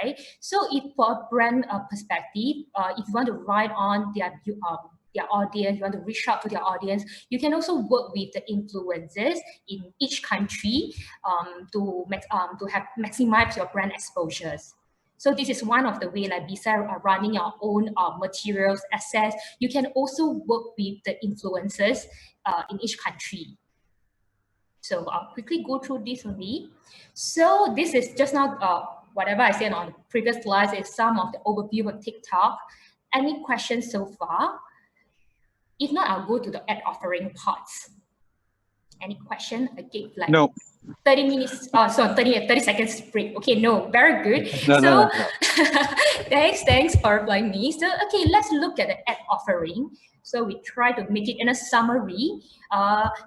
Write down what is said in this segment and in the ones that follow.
right? So if for a brand perspective, if you want to ride on their audience, you want to reach out to their audience, you can also work with the influencers in each country to maximize your brand exposures. So this is one of the way, like besides running your own materials assets, you can also work with the influencers in each country. So I'll quickly go through this only. So this is just now whatever I said on the previous slides is some of the overview of TikTok. Any questions so far? If not, I'll go to the ad offering parts. Any question? I gave like no. 30 minutes, 30 seconds break. Okay, no, very good. No. Thanks for replying me. So, okay, let's look at the ad offering. So we try to make it in a summary.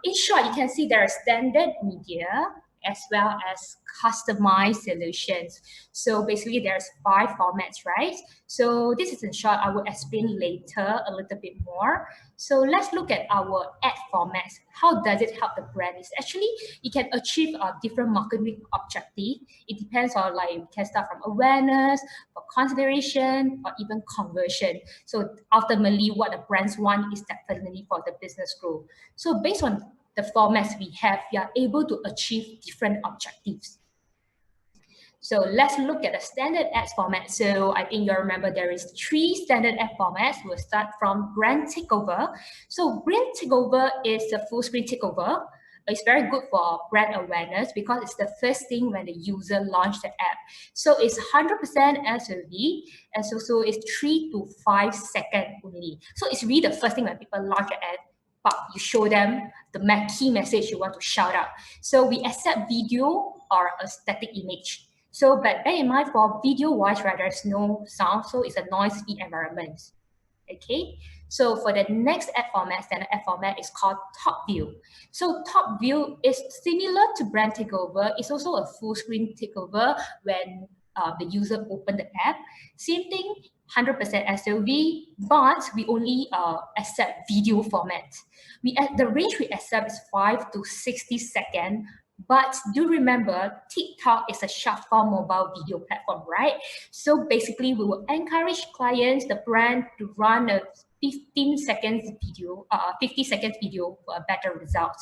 In short, you can see there are standard media as well as customized solutions. So basically there's 5 formats, right? So this is in short, I will explain later a little bit more. So let's look at our ad formats. How does it help the brand? It's actually, you can achieve a different marketing objective. It depends on like, you can start from awareness, for consideration, or even conversion. So ultimately what the brands want is definitely for the business growth. So based on the formats we have, we are able to achieve different objectives. So let's look at the standard ads format. So I think you remember there is 3 standard ad formats. We'll start from brand takeover. So brand takeover is a full screen takeover. It's very good for brand awareness because it's the first thing when the user launch the app. So it's 100% SOV, and so it's 3 to 5 seconds only. So it's really the first thing when people launch an ad, but you show them the key message you want to shout out. So we accept video or a static image. So, but bear in mind for video-wise, right, there's no sound, so it's a noise-free environment. Okay, so for the next ad format, standard ad format is called top view. So top view is similar to brand takeover. It's also a full screen takeover when the user open the app. Same thing, 100% SOV, but we only accept video format. The range we accept is 5 to 60 seconds. But do remember, TikTok is a short form mobile video platform, right? So basically, we will encourage clients, the brand, to run a 50 seconds video for a better result.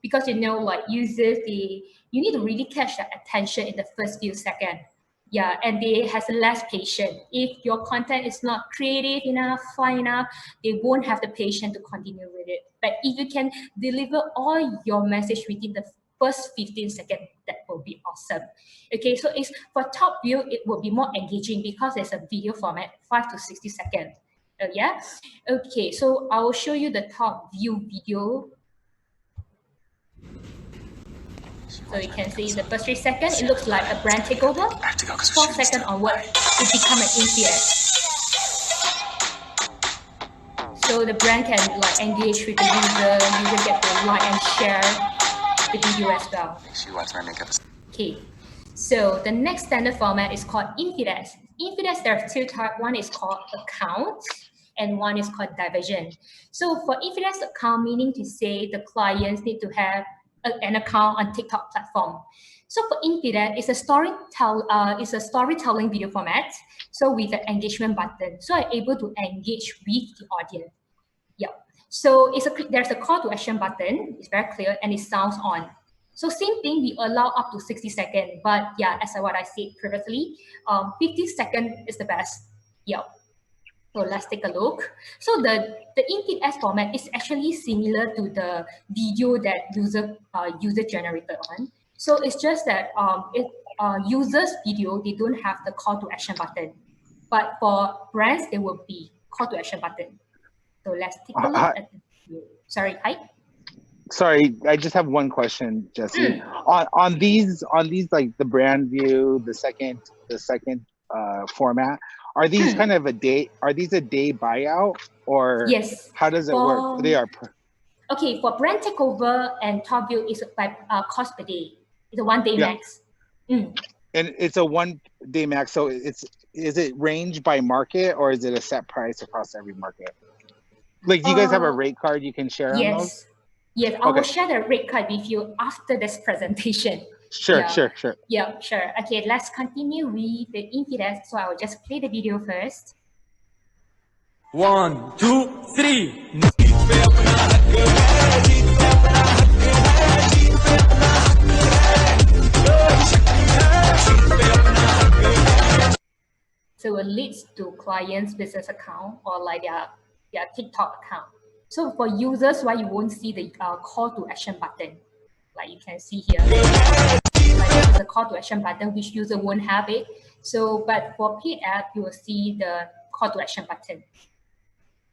Because like users, you need to really catch their attention in the first few seconds. Yeah, and they has less patience. If your content is not creative enough, fun enough, they won't have the patience to continue with it. But if you can deliver all your message within the first 15 seconds, that will be awesome. Okay, so it's for top view, it will be more engaging because it's a video format, 5 to 60 seconds. Yeah. Okay, so I will show you the top view video. So you can see the first 3 seconds, it looks like a brand takeover. 4 seconds onward, it becomes an influence. So the brand can like engage with the user get to like and share the video as well. Okay, so the next standard format is called infidels. Infidels, there are 2 types. One is called account and one is called diversion. So for infidels account, meaning to say the clients need to have an account on TikTok platform. So for infidel, it's a storytelling video format. So with the engagement button, so I'm able to engage with the audience. Yeah. So there's a call to action button. It's very clear and it sounds on. So same thing, we allow up to 60 seconds, but yeah, as what I said previously, 50 seconds is the best. Yeah. So let's take a look. So the infidel format is actually similar to the video that user generated on. So it's just that users video, they don't have the call to action button, but for brands, there will be call to action button. So let's take a look at the video. Sorry, hi. Sorry, I just have one question, Jessie. On these like the brand view, the second format, are these kind of a day buyout, or yes, how does it work? They are okay, for brand takeover and top view is by cost per day. It's a 1 day max. And it's a 1 day max. So is it range by market or is it a set price across every market? Like, do you guys have a rate card you can share on those? Yes, I will share the rate card with you after this presentation. Sure, Yeah. sure, sure. Yeah, sure. Okay, let's continue with the infeed ads. So I will just play the video first. 1, 2, 3. So it leads to clients' business account or like their TikTok account. So for users, why you won't see the call to action button, like you can see here. Like this is a call to action button, which user won't have it. So, but for paid app, you will see the call to action button.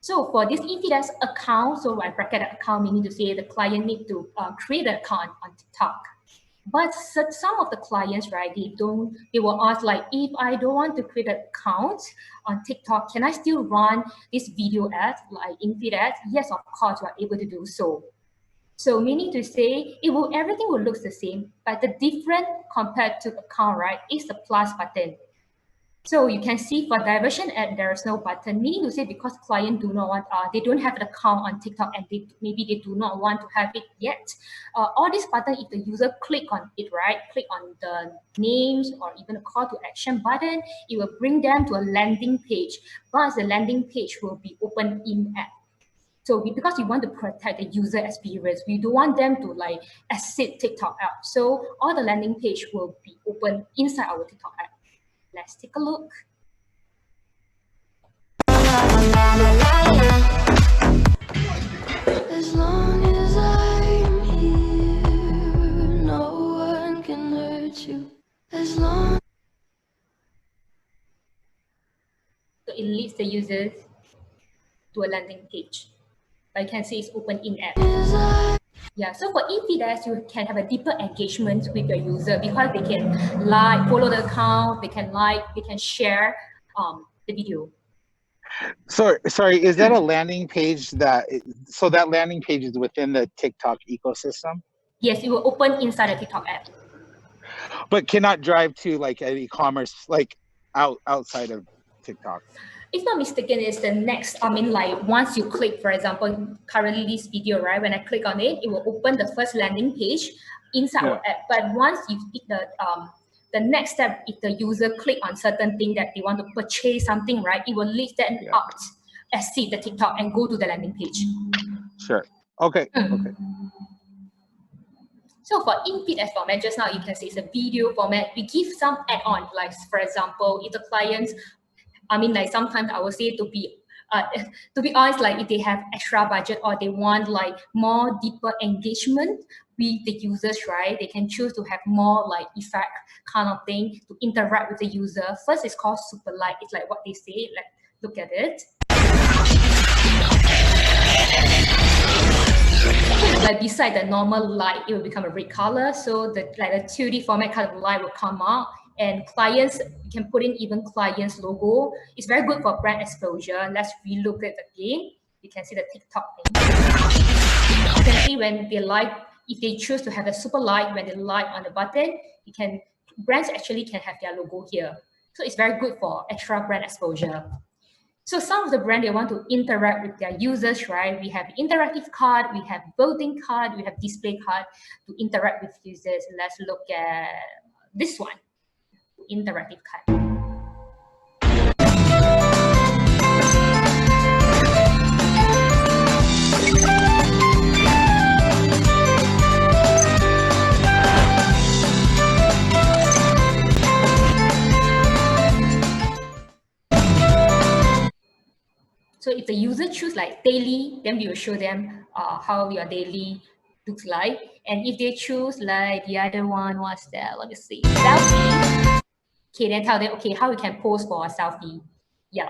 So for this infeed ads account, so I bracket account meaning to say the client need to create an account on TikTok. But some of the clients, right, they will ask like, if I don't want to create an account on TikTok, can I still run this video ad, like infeed ads? Yes, of course, you are able to do so. So meaning to say, everything will look the same, but the difference compared to account, right, is the plus button. So you can see for diversion ad, there is no button, meaning to say because client do not want, they don't have an account on TikTok and maybe they do not want to have it yet. All this button, if the user click on it, right, click on the names or even a call to action button, it will bring them to a landing page, but the landing page will be open in app. So because we want to protect the user experience, we don't want them to like exit TikTok app. So all the landing page will be open inside our TikTok app. Let's take a look. As long as I'm here, no one can hurt you. As long So it leads the users to a landing page. But you can see it's open in app. as I Yeah, so for infeed ads, you can have a deeper engagement with your user because they can like, follow the account, they can share the video. Sorry, is that a landing page so that landing page is within the TikTok ecosystem? Yes, it will open inside the TikTok app. But cannot drive to like an e-commerce like outside of TikTok. If not mistaken, it's the next, like once you click, for example, currently this video, right? When I click on it, it will open the first landing page inside our app. But once you hit the next step, if the user click on certain thing that they want to purchase something, right? It will lead them out, exit the TikTok and go to the landing page. Sure. Okay. Okay. So for infeed ads format, just now you can see it's a video format. We give some add-on, like for example, if the clients, like sometimes I would say to be honest, like if they have extra budget or they want like more deeper engagement with the users, right? They can choose to have more like effect kind of thing to interact with the user. First, it's called super light. It's like what they say. Let's look at it. Like beside the normal light, it will become a red color. So the 2D format kind of light will come out, and clients, you can put in even clients logo. It's very good for brand exposure. Let's relook at it again. You can see the TikTok thing. You can see when they like, if they choose to have a super light, when they light on the button, brands actually can have their logo here. So it's very good for extra brand exposure. So some of the brand, they want to interact with their users, right? We have interactive card, we have voting card, we have display card to interact with users. Let's look at this one, interactive card. So if the user choose like daily, then we will show them how your daily looks like. And if they choose like the other one, what's that? Let me see, selfie. Okay, then tell them, okay, how we can pose for a selfie. Yeah.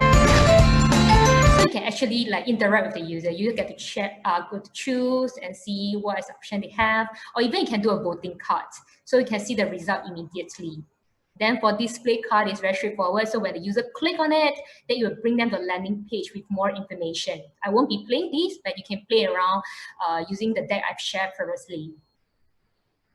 So you can actually like interact with the user. You get to check, go to choose and see what is the option they have. Or even you can do a voting card. So you can see the result immediately. Then for display card, it's very straightforward. So when the user click on it, then it will bring them to a landing page with more information. I won't be playing this, but you can play around using the deck I've shared previously.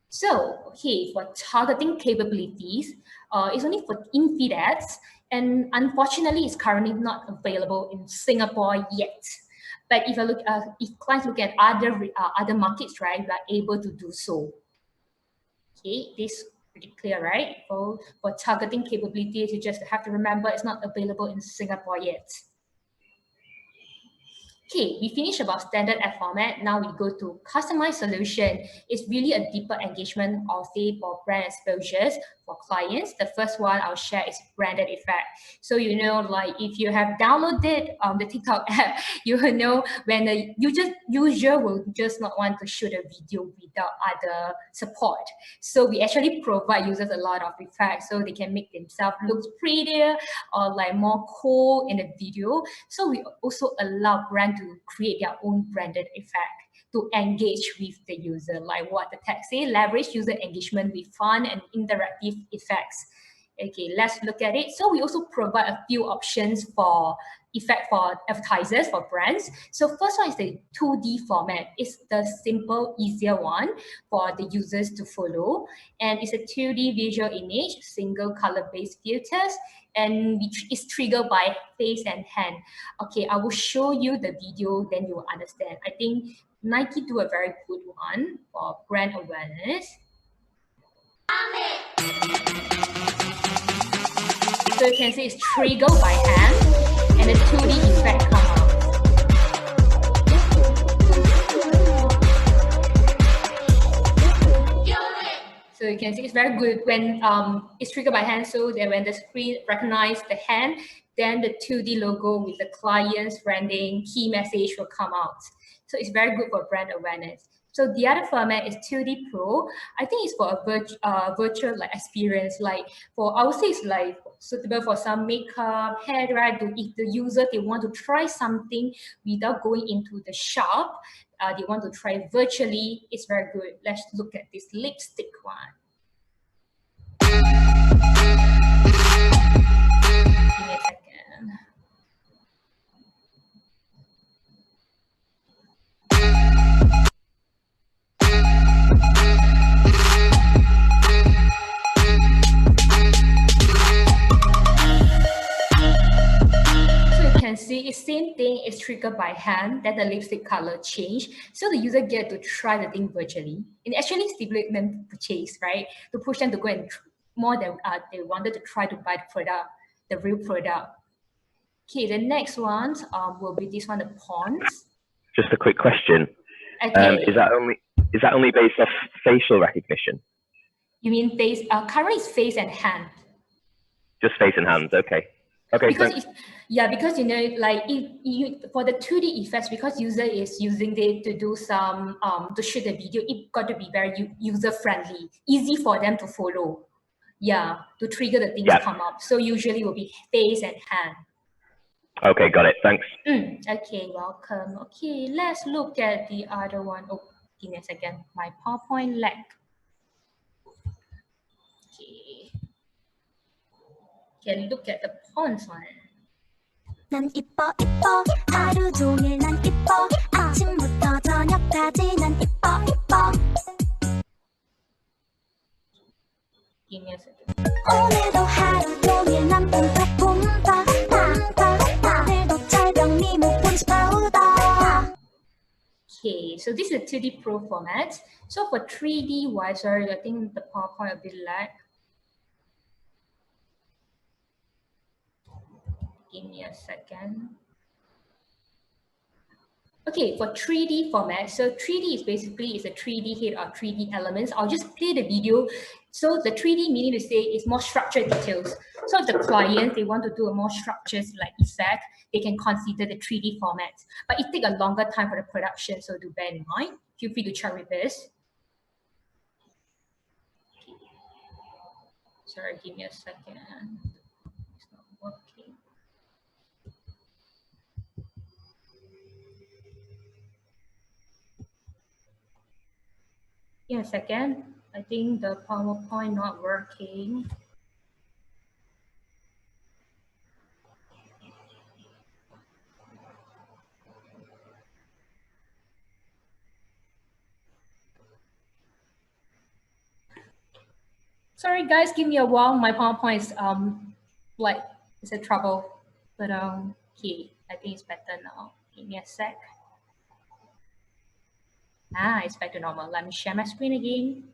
So, okay, for targeting capabilities, it's only for infeed ads, and unfortunately, it's currently not available in Singapore yet. But if if clients look at other markets, right, we are able to do so. Okay, this pretty clear, right? For targeting capabilities, you just have to remember it's not available in Singapore yet. Okay, we finished about standard ad format. Now we go to customized solution. It's really a deeper engagement of it for brand exposures for clients. The first one I'll share is branded effect. So you know, like if you have downloaded the TikTok app, you will know when the user will just not want to shoot a video without other support. So we actually provide users a lot of effects so they can make themselves look prettier or like more cool in the video. So we also allow brand to create their own branded effect to engage with the user, like what the text say, leverage user engagement with fun and interactive effects. Okay, let's look at it. So we also provide a few options for effect for advertisers, for brands. So first one is the 2D format. It's the simple, easier one for the users to follow. And it's a 2D visual image, single color-based filters, and it's triggered by face and hand. Okay, I will show you the video, then you will understand. I think Nike do a very good one for brand awareness. So you can see it's triggered by hand and the 2D effect come out. So you can see it's very good when it's triggered by hand, so that when the screen recognizes the hand, then the 2D logo with the client's branding key message will come out. So it's very good for brand awareness. So the other format is 2D Pro. I think it's for a virtual like experience. Like I would say it's like suitable for some makeup, hair dye. If the user they want to try something without going into the shop, they want to try virtually. It's very good. Let's look at this lipstick one. Give me a second. Can see it's same thing is triggered by hand, then the lipstick color change. So the user get to try the thing virtually and actually stimulate them to purchase, right? To push them to go and more than they wanted to try to buy the product, the real product. Okay, the next one will be this one, the pawns. Just a quick question. Okay. Is that only based off facial recognition? You mean face? Currently it's face and hand. Just face and hands. Okay. Okay. Because because you know, like for the 2D effects, because user is using it to do some to shoot the video, it got to be very user friendly, easy for them to follow. Yeah, to trigger the things come up. So usually will be face and hand. Okay, got it. Thanks. Okay, welcome. Okay, let's look at the other one. Oh, give me a second. My PowerPoint lag. Okay. Can look at the pawns one. 난 이뻐 이뻐 하루 종일 난 이뻐 아침부터 저녁까지 난 이뻐 이뻐 Give me a second. 오늘도 하루 종일 난 뿜빠뿜빠 빰빠 오늘도 철벽 네 목본지 파우더. Okay, so this is a 2D Pro format. So for 3D wise, sorry, I think the PowerPoint a bit lag. Give me a second. Okay, for 3D format, so 3D is basically a 3D head or 3D elements. I'll just play the video. So the 3D meaning to say is more structured details. So if the client, they want to do a more structured like effect, they can consider the 3D format. But it takes a longer time for the production, so do bear in mind. Feel free to check with this. Okay. Sorry, give me a second. It's not working. Give me a second. I think the PowerPoint not working. Sorry guys, give me a while. My PowerPoint is like it's a trouble. But okay, I think it's better now. Give me a sec. It's back to normal. Let me share my screen again.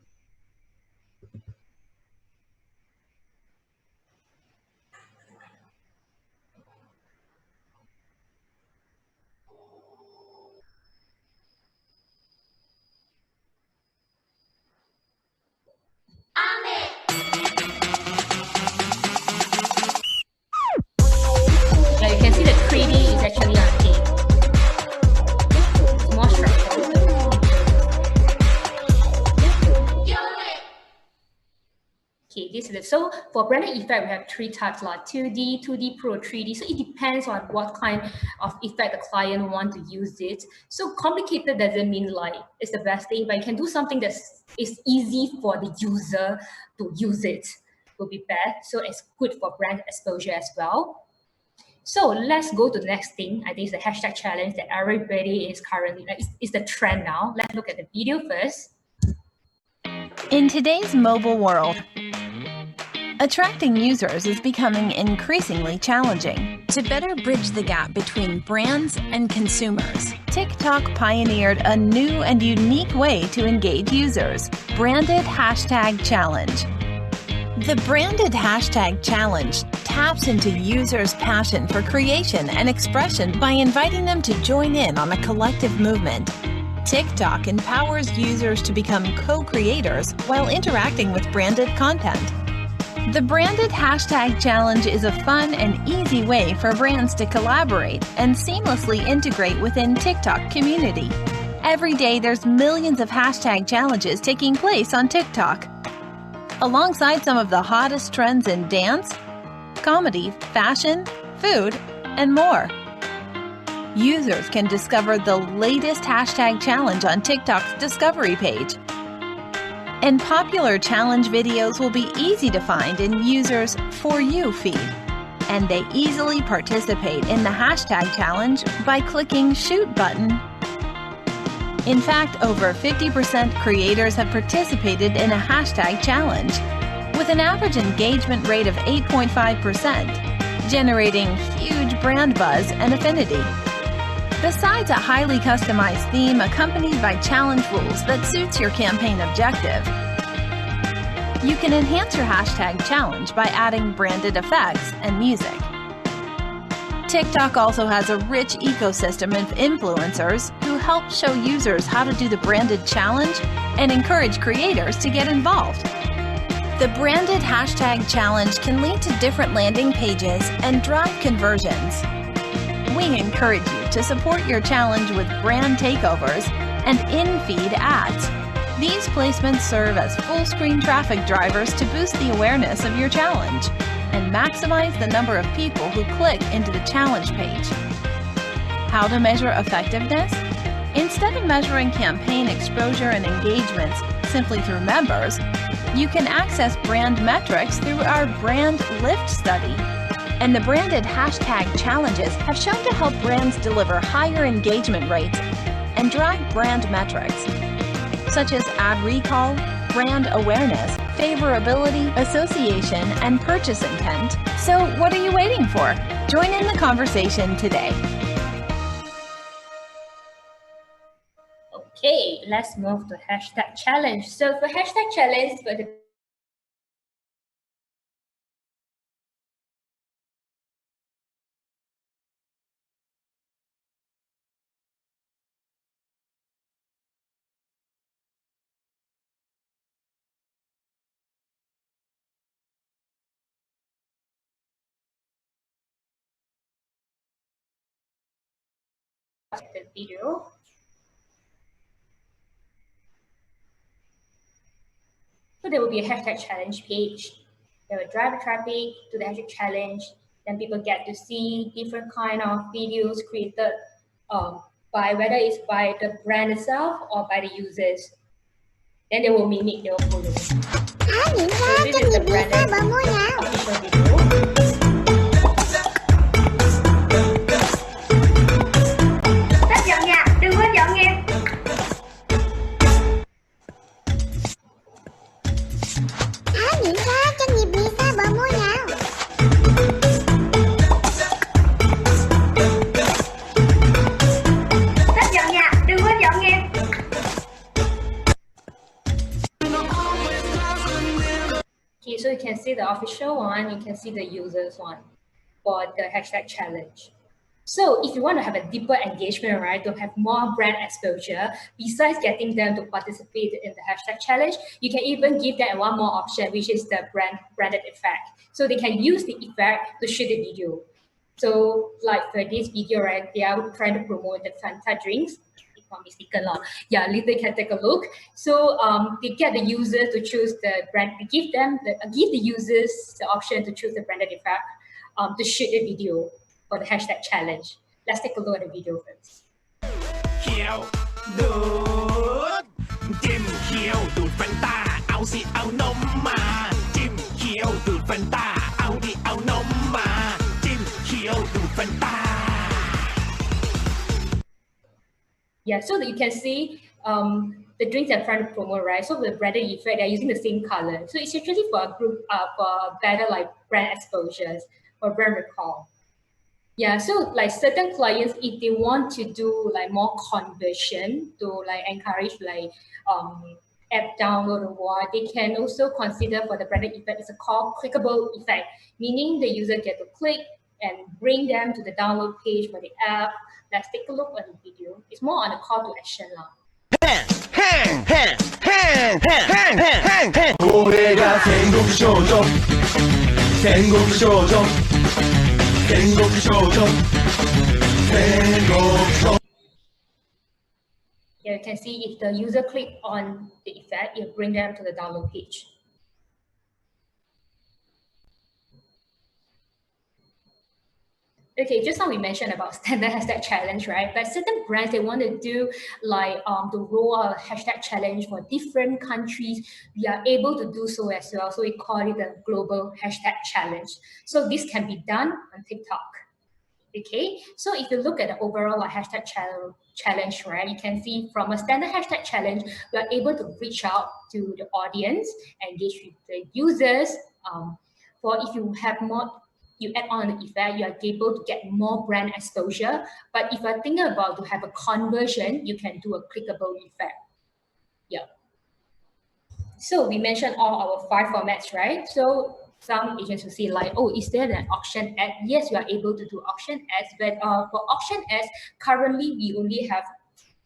So for branded effect, we have three types, like 2D, 2D Pro, 3D. So it depends on what kind of effect the client want to use it. So complicated doesn't mean like it's the best thing, but you can do something that is easy for the user to use it. Will be best. So it's good for brand exposure as well. So let's go to the next thing. I think it's the hashtag challenge that everybody is currently, like, it's the trend now. Let's look at the video first. In today's mobile world, attracting users is becoming increasingly challenging. To better bridge the gap between brands and consumers, TikTok pioneered a new and unique way to engage users: Branded Hashtag Challenge. The Branded Hashtag Challenge taps into users' passion for creation and expression by inviting them to join in on a collective movement. TikTok empowers users to become co-creators while interacting with branded content. The Branded Hashtag Challenge is a fun and easy way for brands to collaborate and seamlessly integrate within TikTok community. Every day, there's millions of hashtag challenges taking place on TikTok. Alongside some of the hottest trends in dance, comedy, fashion, food, and more. Users can discover the latest hashtag challenge on TikTok's discovery page. And popular challenge videos will be easy to find in users' For You feed. And they easily participate in the hashtag challenge by clicking Shoot button. In fact, over 50% creators have participated in a hashtag challenge, with an average engagement rate of 8.5%, generating huge brand buzz and affinity. Besides a highly customized theme accompanied by challenge rules that suits your campaign objective, you can enhance your hashtag challenge by adding branded effects and music. TikTok also has a rich ecosystem of influencers who help show users how to do the branded challenge and encourage creators to get involved. The Branded Hashtag Challenge can lead to different landing pages and drive conversions. We encourage you to support your challenge with brand takeovers and in-feed ads. These placements serve as full-screen traffic drivers to boost the awareness of your challenge and maximize the number of people who click into the challenge page. How to measure effectiveness? Instead of measuring campaign exposure and engagements simply through members, you can access brand metrics through our Brand Lift study. And the Branded Hashtag Challenges have shown to help brands deliver higher engagement rates and drive brand metrics, such as ad recall, brand awareness, favorability, association, and purchase intent. So what are you waiting for? Join in the conversation today. Okay, let's move to hashtag challenge. So for hashtag challenge, for the video. So there will be a hashtag challenge page. They will drive the traffic to the hashtag challenge. Then people get to see different kind of videos created by, whether it's by the brand itself or by the users. Then they will mimic, they will follow. So this is the branded official video. Okay, so you can see the official one, you can see the users one for the hashtag challenge. So if you want to have a deeper engagement, right, to have more brand exposure, besides getting them to participate in the hashtag challenge, you can even give them one more option, which is the branded effect. So they can use the effect to shoot the video. So like for this video, right, they are trying to promote the Fanta drinks. not mistaken. Yeah, later you can take a look. So they get the user to choose the brand, give the users the option to choose the branded effect to shoot a video for the hashtag challenge. Let's take a look at the video first. เขียวดูดจิ้มเขียวดูดแฟนตาเอาสิเอานมมาจิ้มเขียวดูดแฟนตาเอาดิเอานมมาจิ้มเขียวดูดแฟนตา Yeah, so that you can see the drinks are trying to promote, right? So with branded effect, they're using the same color. So it's actually for a group, for better like brand exposures or brand recall. Yeah, so like certain clients, if they want to do like more conversion to like encourage like app download or what, they can also consider for the branded effect. It's called clickable effect, meaning the user get to click and bring them to the download page for the app. Let's take a look at the video. It's more on the call to action now. これが戦国少女戦国少女戦国少女戦国少女 Yeah, you can see if the user click on the effect, it will bring them to the download page. Okay, just now we mentioned about standard hashtag challenge, right? But certain brands, they want to do like the roll out hashtag challenge for different countries. We are able to do so as well. So we call it the global hashtag challenge. So this can be done on TikTok. Okay, so if you look at the overall like, hashtag challenge, right, you can see from a standard hashtag challenge, we are able to reach out to the audience, engage with the users. For if you have more, you add on the effect, you are able to get more brand exposure. But if you're thinking about to have a conversion, you can do a clickable effect. Yeah. So we mentioned all our 5 formats, right? So some agents will say like, oh, is there an auction ad? Yes, we are able to do auction ads, but for auction ads, currently we only have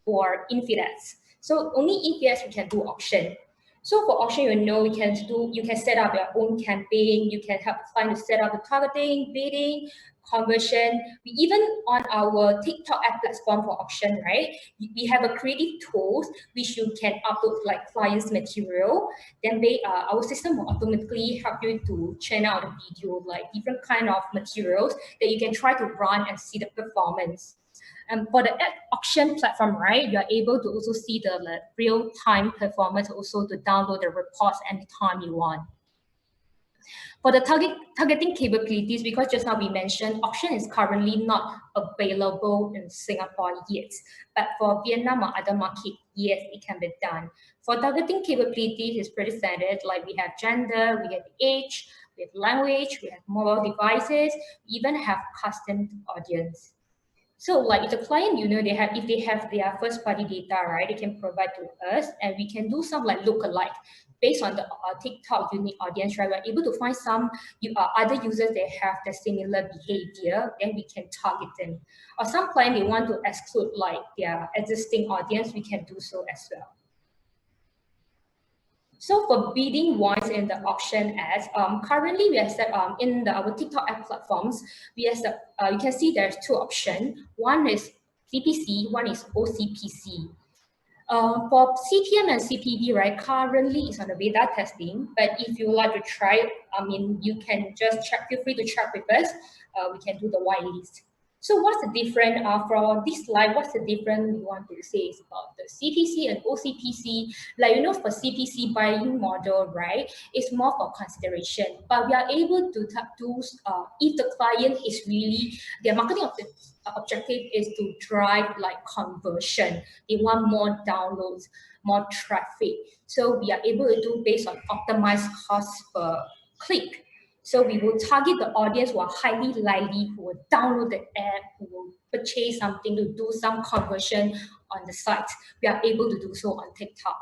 for infeed ads. So only infeed ads we can do auction. So for auction, you can set up your own campaign. You can help client to set up the targeting, bidding, conversion. We even on our TikTok app platform for auction, right? We have a creative tools which you can upload like clients material. Then our system will automatically help you to churn out the video, like different kind of materials that you can try to run and see the performance. And for the auction platform, right, you are able to also see the real-time performance, also to download the reports anytime you want. For the targeting capabilities, because just now we mentioned, auction is currently not available in Singapore yet. But for Vietnam or other markets, yes, it can be done. For targeting capabilities, it's pretty standard, like we have gender, we have age, we have language, we have mobile devices, we even have custom audience. So like if the client, if they have their first party data, right, they can provide to us and we can do some like lookalike based on the TikTok unique audience, right? We're able to find some other users that have the similar behavior, then we can target them. Or some client, they want to exclude like their existing audience, we can do so as well. So for bidding wise in the auction ads, currently we have set in our TikTok ad platforms, we have you can see there's 2 options. One is CPC, one is OCPC. For CPM and CPV, right, currently it's on the beta testing, but if you like to try, you can just feel free to check with us. We can do the whitelist. So what's the difference from this slide? What's the difference we want to say is about the CPC and OCPC? Like, for CPC buying model, right? It's more for consideration, but we are able to do, if the client is really, their marketing objective is to drive like conversion. They want more downloads, more traffic. So we are able to do based on optimized cost per click. So we will target the audience who are highly likely, who will download the app, who will purchase something, to do some conversion on the site. We are able to do so on TikTok.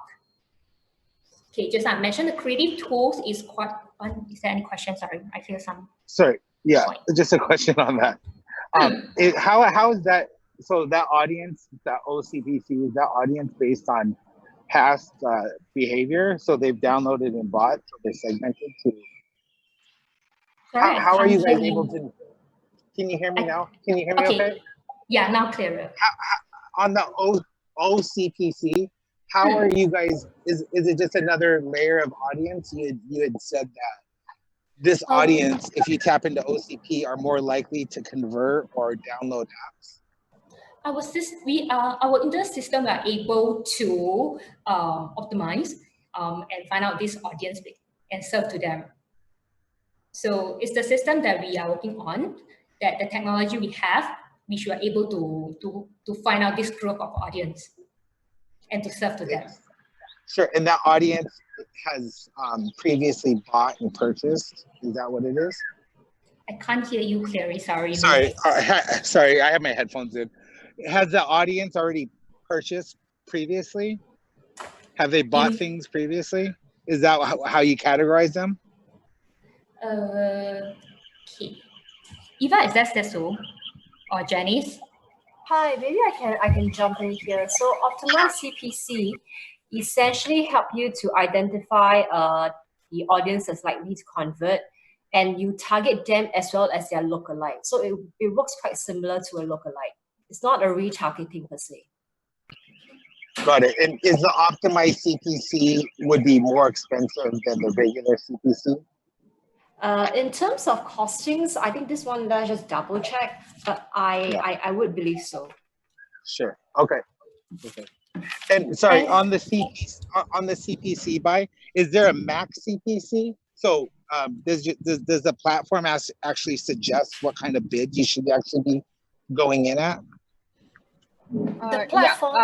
Okay, just I mentioned the creative tools is quite fun. Is there any questions? Sorry, I feel some. Sorry, yeah, point. Just a question on that. How is that? So that audience, that OCPC, is that audience based on past behavior? So they've downloaded and bought, so they're segmented to. Sorry, how are you guys able to? Can you hear me now? Can you hear me okay? Yeah, now clearer. On the OCPC, how are you guys? Is it just another layer of audience? You had said that this audience, if you tap into OCP, are more likely to convert or download apps. Our internet system are able to optimize and find out this audience and serve to them. So it's the system that we are working on, that the technology we have, which we are able to find out this group of audience and to serve to them. Sure, and that audience has previously bought and purchased. Is that what it is? I can't hear you clearly. Sorry. Sorry, I have my headphones in. Has the audience already purchased previously? Have they bought things previously? Is that how you categorize them? Okay. Eva, is that so? Or Janice? Hi, maybe I can jump in here. So Optimize CPC essentially help you to identify the audience that's likely to convert, and you target them as well as their lookalike. So it works quite similar to a lookalike. It's not a retargeting per se. Got it. And is the optimized CPC would be more expensive than the regular CPC? In terms of costings, I think this one let's just double check, but I would believe so. Sure. Okay. And sorry, on the CPC buy, is there a max CPC? So does the platform actually suggest what kind of bid you should actually be going in at? The platform,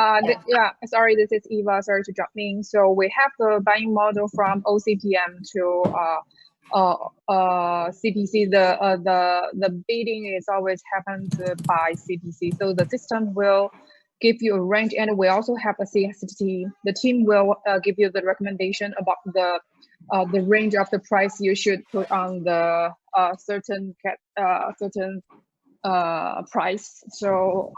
sorry, this is Eva. Sorry to jump in. So we have the buying model from OCPM to CPC. The bidding is always happened by CPC. So the system will give you a range, and we also have a CST. The team will give you the recommendation about the range of the price you should put on the certain price. So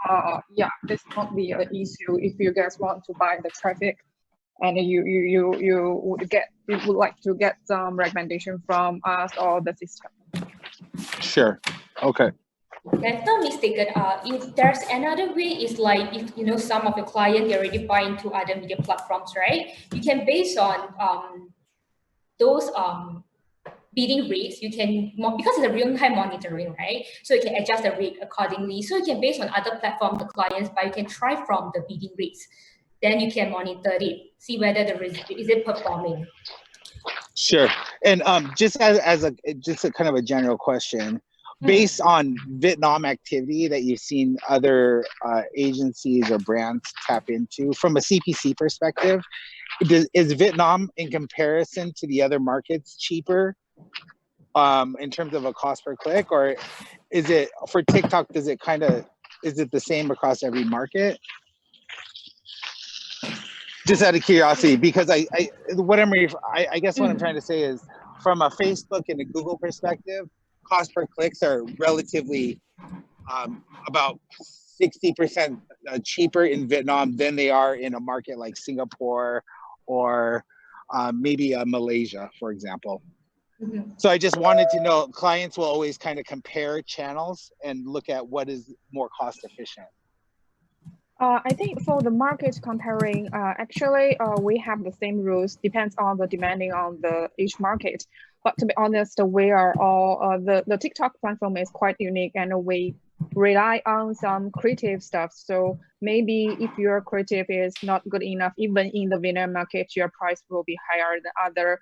this won't be an issue if you guys want to buy the traffic, and you would like to get some recommendation from us or the system. Sure. Okay. If not mistaken, if there's another way, is like if some of your clients they already buy into other media platforms, right? You can base on those bidding rates. You can, because it's a real-time monitoring, right? So you can adjust the rate accordingly. So you can base on other platform the clients, but you can try from the bidding rates. Then you can monitor it, see whether is it performing. Sure. And just as a kind of a general question, based on Vietnam activity that you've seen other agencies or brands tap into, from a CPC perspective, is Vietnam in comparison to the other markets cheaper in terms of a cost per click, or is it for TikTok? Is it the same across every market? Just out of curiosity, because I guess what I'm trying to say is, from a Facebook and a Google perspective, cost per clicks are relatively about 60% cheaper in Vietnam than they are in a market like Singapore or maybe Malaysia, for example. So I just wanted to know, clients will always kind of compare channels and look at what is more cost efficient. I think for the market comparing, actually, we have the same rules, depends on the depending on each market. But to be honest, we are all, the TikTok platform is quite unique, and we rely on some creative stuff. So maybe if your creative is not good enough, even in the Vietnam market, your price will be higher than other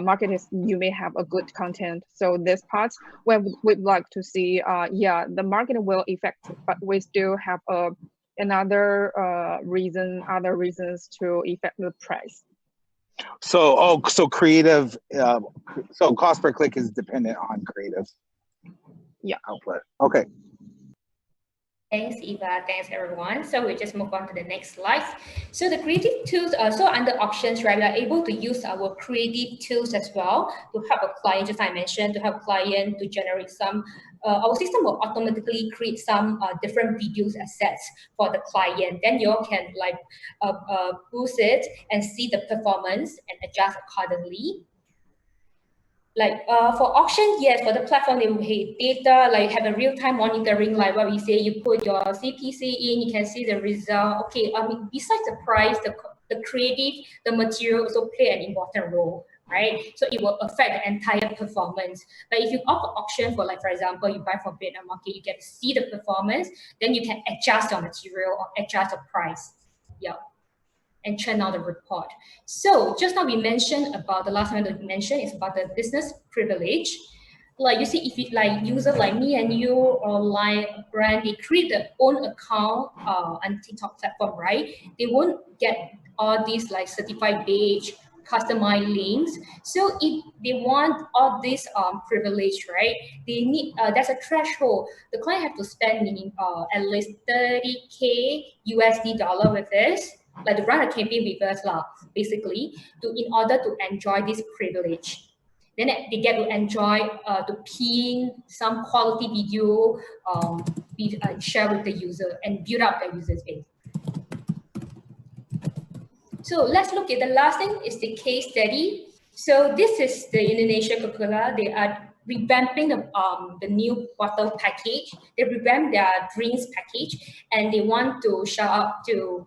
markets. You may have a good content. So this part, we'd like to see, the market will affect, but we still have other reasons to affect the price. So creative, so cost per click is dependent on creative output. Okay. Thanks, Eva. Thanks, everyone. So we just move on to the next slide. So the creative tools, so under options, right, we are able to use our creative tools as well to help a client, just like I mentioned, to help client to generate some, our system will automatically create some different videos assets for the client. Then you all can like boost it and see the performance and adjust accordingly. For auction, yes, for the platform, they will have data, like have a real-time monitoring, like what we say, you put your CPC in, you can see the result. Okay, I mean, besides the price, the creative, the material also play an important role, right? So it will affect the entire performance. But if you offer auction for, like, for example, you buy from Vietnam market, you get to see the performance, then you can adjust your material or adjust the price. Yeah. And churn out the report. So just now we mentioned about the last one that we mentioned is about the business privilege. Like you see, if you like user like me and you or like a brand, they create their own account on TikTok platform, right? They won't get all these like certified badge, customized links. So if they want all this privilege, right? They need there's a threshold. The client have to spend at least 30K USD dollar with this, like to run a campaign with us, basically, in order to enjoy this privilege. Then they get to enjoy to pin some quality video, share with the user and build up the user base. So let's look at the last thing is the case study. So this is the Indonesia Coca-Cola. They are revamping the new bottle package. They revamped their drinks package and they want to shout out to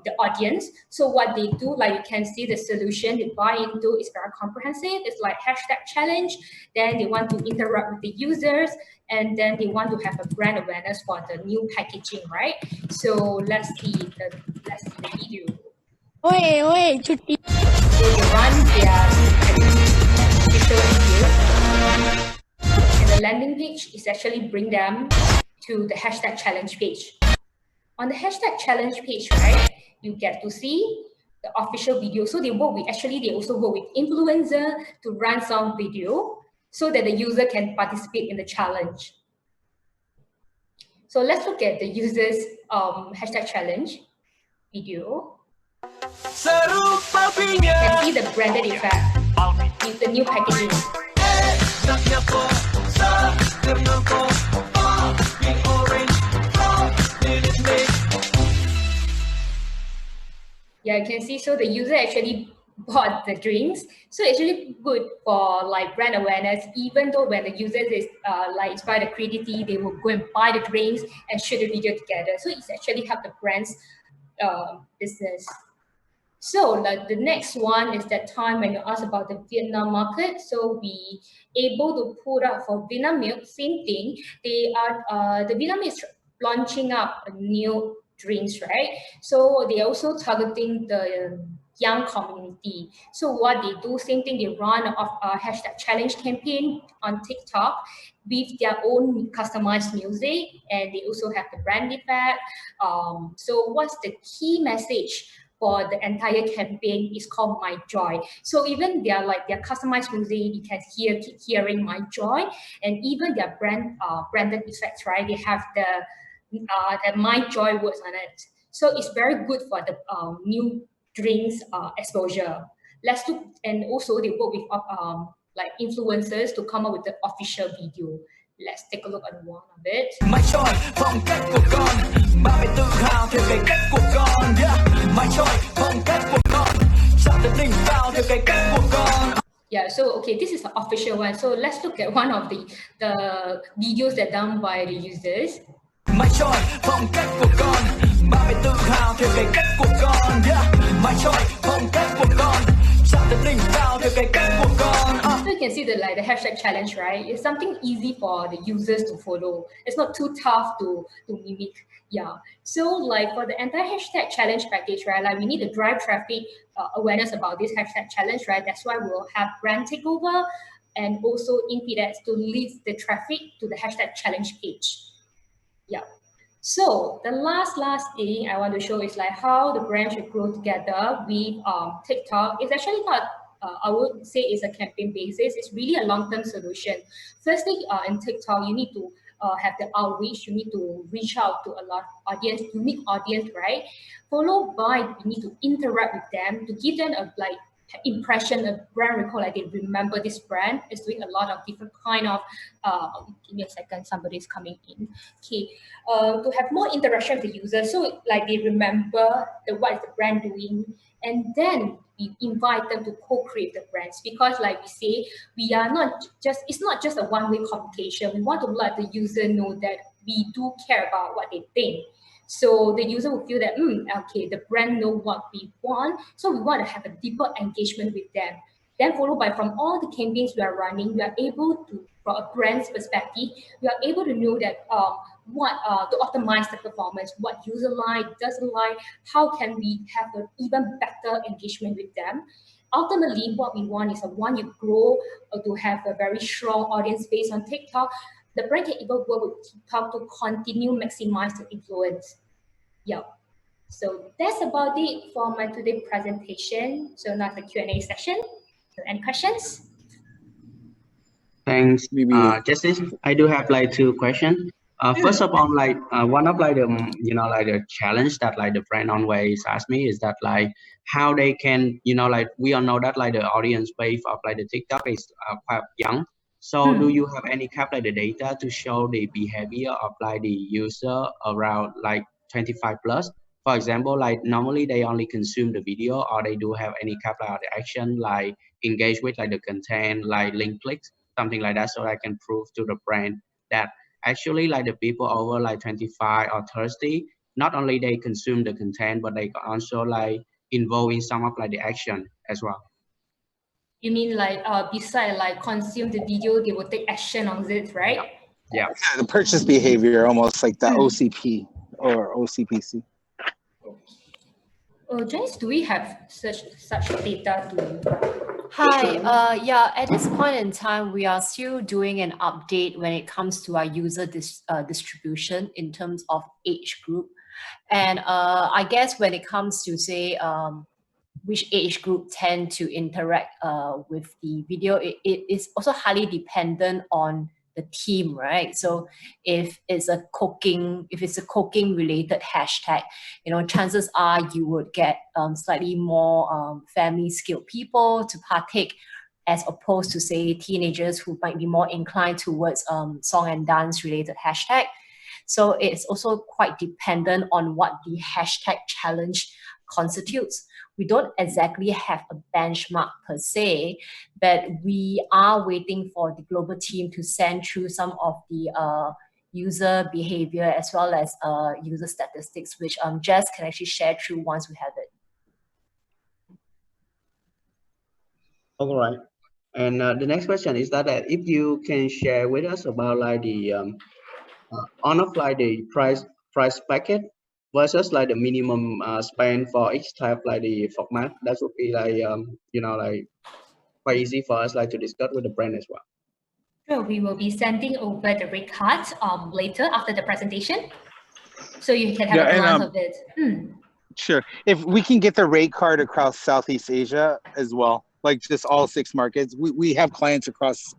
the audience. So what they do, like you can see the solution they buy into is very comprehensive. It's like hashtag challenge. Then they want to interact with the users and then they want to have a brand awareness for the new packaging, right? So let's see the video. So they run their visual video and the landing page is actually bring them to the hashtag challenge page. On the hashtag challenge page, right, you get to see the official video. So they also work with influencer to run some video so that the user can participate in the challenge. So let's look at the users hashtag challenge video. You can see the branded effect with the new packaging. Yeah, you can see, so the user actually bought the drinks. So it's really good for like brand awareness, even though when the users is like inspired the creativity, they will go and buy the drinks and shoot the video together. So it's actually help the brand's business. So the next one is that time when you ask about the Vietnam market. So we able to put up for Vietnam Milk, same thing. They are the Vietnam is launching up a new drinks, right? So they also targeting the young community. So what they do, same thing, they run a hashtag challenge campaign on TikTok with their own customized music, and they also have the brand effect. So what's the key message for the entire campaign is called My Joy. So even their customized music, you can keep hearing My Joy, and even their branded effects, right? They have the My Joy words on it. So it's very good for the new drinks exposure. Let's look, and also they work with like influencers to come up with the official video. Let's take a look at one of it. My Joy, phong cách của con, ba mẹ tự hào theo cái cách của con. My Joy, phong cách của con, chạm tới đỉnh cao theo cái cách của con. Yeah, so okay, this is the official one. So let's look at one of the videos that done by the users. My Joy, phong cách của con, ba mẹ tự hào theo cái cách của con. My Joy, phong cách của con, chạm tới đỉnh cao theo cái cách của con. So you can see the hashtag challenge, right? It's something easy for the users to follow. It's not too tough to mimic. Yeah. So like for the entire hashtag challenge package, right? Like we need to drive traffic awareness about this hashtag challenge, right? That's why we'll have brand takeover and also Infidex to lead the traffic to the hashtag challenge page. Yeah. So the last thing I want to show is like how the brand should grow together with TikTok. It's actually not, I would say it's a campaign basis. It's really a long-term solution. Firstly, in TikTok, you need to have the outreach. You need to reach out to a lot of audience, unique audience, right? Followed by you need to interact with them to give them a impression, a brand recall, like they remember this brand is doing a lot of different kind of, give me a second, somebody's coming in. Okay, to have more interaction with the user. So like they remember what is the brand doing, and then we invite them to co-create the brands, because like we say, we are not just, it's not just a one-way communication. We want to let the user know that we do care about what they think. So the user will feel that, okay, the brand know what we want, so we want to have a deeper engagement with them. Then followed by, from all the campaigns we are running, we are able to, from a brand's perspective, we are able to know that what to optimize the performance, what user like, doesn't like, how can we have an even better engagement with them. Ultimately, what we want is one, you grow to have a very strong audience base on TikTok. The brand can even work with TikTok to continue maximize the influence. Yeah. So that's about it for my today presentation. So now the Q&A session. So any questions? Thanks, Maybe Justice. I do have like two questions. First of all, like one of like the like the challenge that like the brand always ask me is that like how they can like we all know that like the audience base of like the TikTok is quite young. So do you have any kind of like the data to show the behavior of like the user around like 25 plus? For example, like normally they only consume the video, or they do have any kind of the action like engage with like the content, like link clicks, something like that, so I can prove to the brand that actually like the people over like 25 or 30, not only they consume the content, but they also like involve in some of like the action as well. You mean like beside like consume the video, they will take action on it, right? Yeah. The purchase behavior, almost like the OCP or OCPC. Janice, do we have such data to? Hi, yeah, at this point in time, we are still doing an update when it comes to our user distribution in terms of age group. And I guess when it comes to say which age group tend to interact with the video, it is also highly dependent on the team, right? So if it's a cooking related hashtag, chances are you would get slightly more family skilled people to partake, as opposed to say teenagers who might be more inclined towards song and dance related hashtag. So it's also quite dependent on what the hashtag challenge constitutes. We don't exactly have a benchmark per se, but we are waiting for the global team to send through some of the user behavior as well as user statistics, which Jess can actually share through once we have it. All right. And the next question is that if you can share with us about like the on of like the price packet versus like the minimum spend for each type like the format, that would be like like quite easy for us like to discuss with the brand as well. Sure, we will be sending over the rate card later after the presentation, so you can have a glance of it. Sure, if we can get the rate card across Southeast Asia as well, like just all 6 markets. We have clients across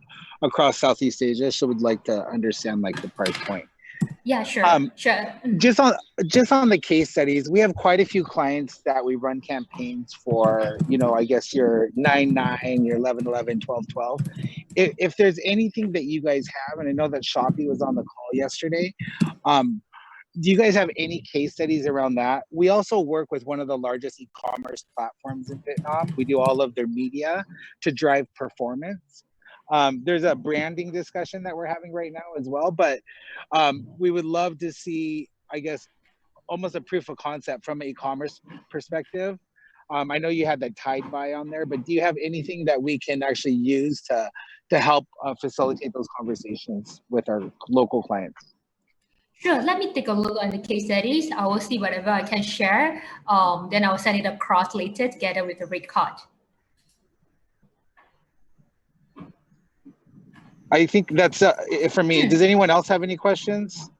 Southeast Asia, so we'd like to understand like the price point. Yeah, sure. Sure. Just on the case studies, we have quite a few clients that we run campaigns for, I guess your 9/9, your 11/11, 12/12. If there's anything that you guys have, and I know that Shopee was on the call yesterday, do you guys have any case studies around that? We also work with one of the largest e-commerce platforms in Vietnam. We do all of their media to drive performance. There's a branding discussion that we're having right now as well, but we would love to see, I guess, almost a proof of concept from an e-commerce perspective. I know you had that Tide Buy on there, but do you have anything that we can actually use to help facilitate those conversations with our local clients? Sure, let me take a look on the case studies. I will see whatever I can share. Then I'll send it across later together with the rate card. I think that's it for me. Does anyone else have any questions?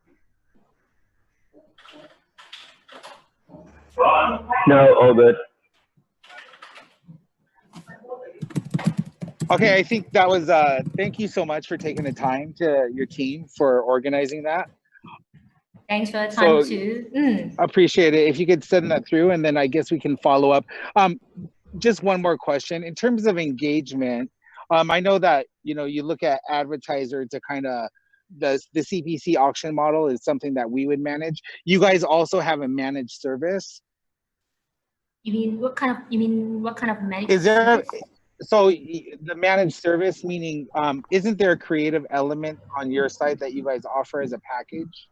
No, all good. Okay, I think that was, thank you so much for taking the time to your team for organizing that. Thanks for the time too. Appreciate it. If you could send that through, and then I guess we can follow up. just one more question. In terms of engagement, I know that you look at advertiser to kind of the CPC auction model is something that we would manage. You guys also have a managed service. You mean what kind of managed Is there service? so the managed service meaning isn't there a creative element on your site that you guys offer as a package?